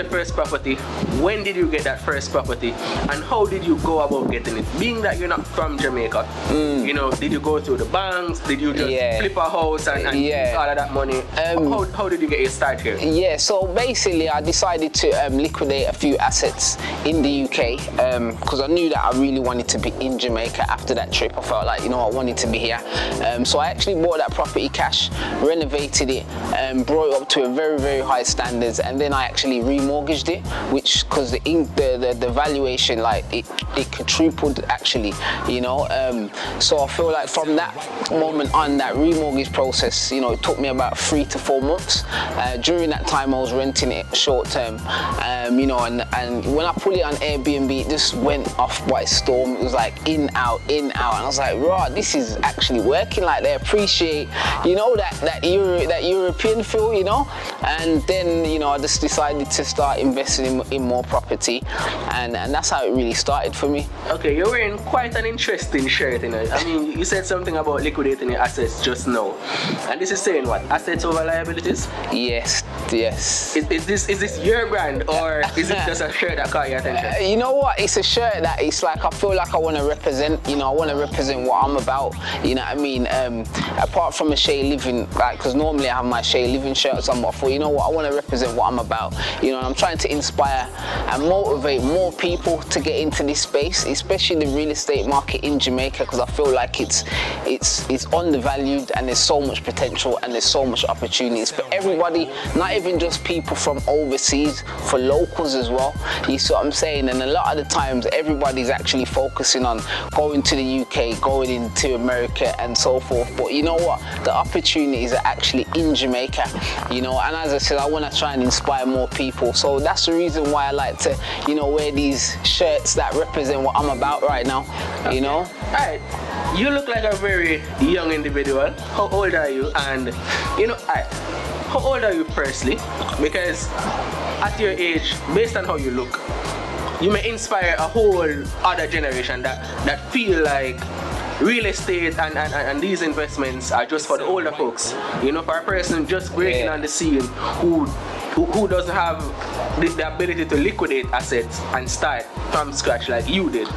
first property? When did you get that first property? And how did you go about getting it? Being that you're not from Jamaica, you know, did you go through the banks? Did you just flip a house and use all of that money? How did you get your start here? Yeah, so basically I decided to liquidate a few assets in the UK because I knew that I really wanted to be in Jamaica after that trip. I felt like, you know, I wanted to be here. So I actually bought that property cash, renovated it, brought it up to a very, very high standards, and then I actually remortgaged it, which, because the valuation, like it quadrupled actually, you know. So I feel like from that moment on, that remortgage process, you know, it took me about 3 to 4 months. During that time I was renting it short term, you know, and when I put it on Airbnb, it just went off by storm. It was like in, out, and I was like, right, this is actually working. Like, they appreciate, you know, that European feel, you know. And then, you know, I just decided to start investing in more property, and that's how it really started for me. Okay, you're wearing quite an interesting shirt, you know. I mean, you said something about liquidating your assets just now, and this is saying what? Assets over liabilities? Yes. Is this your brand, or is it just a shirt that caught your attention? You know what? It's a shirt that it's like, I feel like I want to represent, you know, I want to represent what I'm about, you know what I mean? Apart from Eshae Living, like, because normally I have my Eshae Living shirts on, but I thought, you know what, I want to represent what I'm about, you know, and I'm trying to inspire and motivate more people to get into this space, especially the real estate market in Jamaica, because I feel like it's undervalued, and there's so much potential and there's so much opportunities for everybody, not even just people from overseas, for locals as well. You see what I'm saying? And a lot of the times everybody's actually focusing on going to the UK, going into America and so forth, but you know what, the opportunities are actually in Jamaica, you know. And as I said, I want to try and inspire more people, so that's the reason why I like to, you know, wear these shirts that represent what I'm about right now, you know. Alright, you look like a very young individual. How old are you? And you know, how old are you firstly? Because at your age, based on how you look, you may inspire a whole other generation that feel like real estate and these investments are just for the older folks. You know, for a person just breaking on the scene who doesn't have the ability to liquidate assets and start from scratch like you did.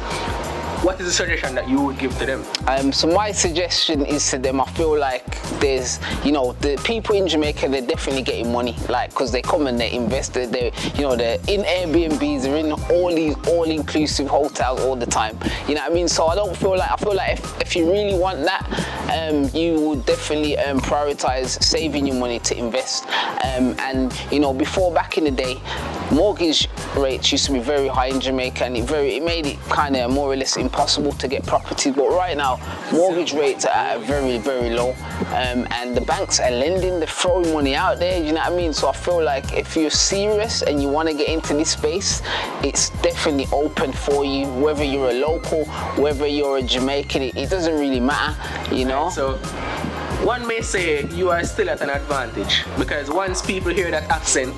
What is the suggestion that you would give to them? So my suggestion is to them, I feel like there's, you know, the people in Jamaica, they're definitely getting money, like, because they come and they invest, they, you know, they're in Airbnbs, they're in all these all-inclusive hotels all the time, you know what I mean? So I feel like if you really want that, you would definitely prioritize saving your money to invest. And you know, before, back in the day, mortgage rates used to be very high in Jamaica, and it made it kind of more or less impossible to get properties. But right now, mortgage rates are very, very low, and the banks are lending, they're throwing money out there, you know what I mean? So I feel like if you're serious and you want to get into this space, it's definitely open for you, whether you're a local, whether you're a Jamaican, it doesn't really matter, you know? So one may say you are still at an advantage, because once people hear that accent,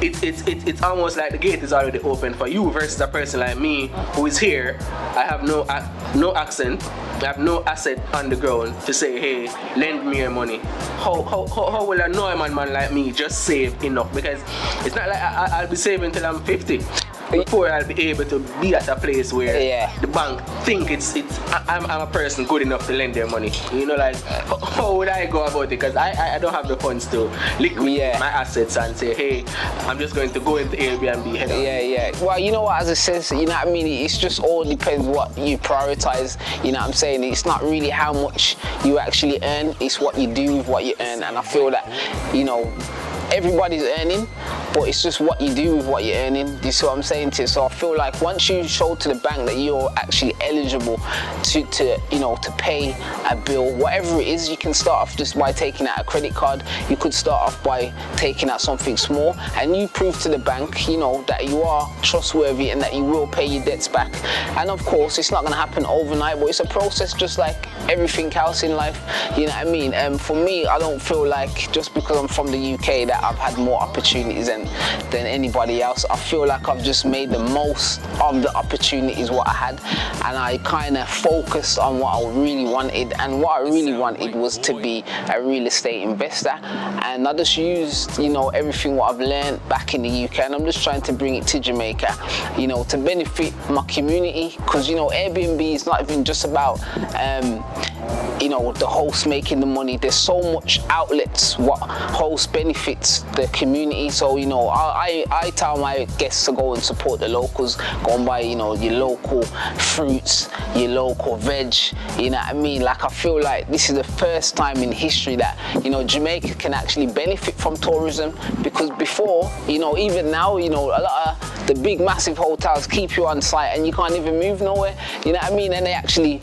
it's almost like the gate is already open for you, versus a person like me who is here. I have no accent, I have no asset on the ground to say, hey, lend me your money. How will a normal man like me just save enough? Because it's not like I'll be saving till I'm 50 before I'll be able to be at a place where the bank think I'm a person good enough to lend their money. You know, like, how would I go about it? Because I don't have the funds to liquidate my assets and say, hey, I'm just going to go into Airbnb. Yeah. Well, you know what, as I said, you know what I mean, it's just all depends what you prioritize, you know what I'm saying? It's not really how much you actually earn, it's what you do with what you earn. And I feel that, you know, everybody's earning, but it's just what you do with what you're earning. Do you see what I'm saying to you? So I feel like once you show to the bank that you're actually eligible to you know, to pay a bill, whatever it is, you can start off just by taking out a credit card. You could start off by taking out something small, and you prove to the bank, you know, that you are trustworthy and that you will pay your debts back. And of course, it's not going to happen overnight, but it's a process just like everything else in life. You know what I mean? For me, I don't feel like just because I'm from the UK that I've had more opportunities than than anybody else. I feel like I've just made the most of the opportunities what I had, and I kind of focused on what I really wanted, and what I really wanted was to be a real estate investor. And I just used, you know, everything what I've learned back in the UK, and I'm just trying to bring it to Jamaica, you know, to benefit my community, because, you know, Airbnb is not even just about you know, the host making the money. There's so much outlets what host benefits the community. So, you know, I tell my guests to go and support the locals, go and buy, you know, your local fruits, your local veg, you know what I mean? Like, I feel like this is the first time in history that, you know, Jamaica can actually benefit from tourism, because before, you know, even now, you know, a lot of the big massive hotels keep you on site and you can't even move nowhere, you know what I mean? And they actually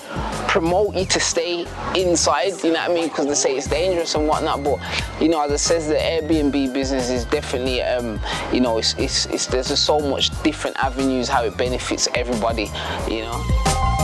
promote you to stay inside, you know what I mean, because they say it's dangerous and whatnot. But, you know, as I says, the Airbnb business is definitely you know, it's there's just so much different avenues how it benefits everybody, you know.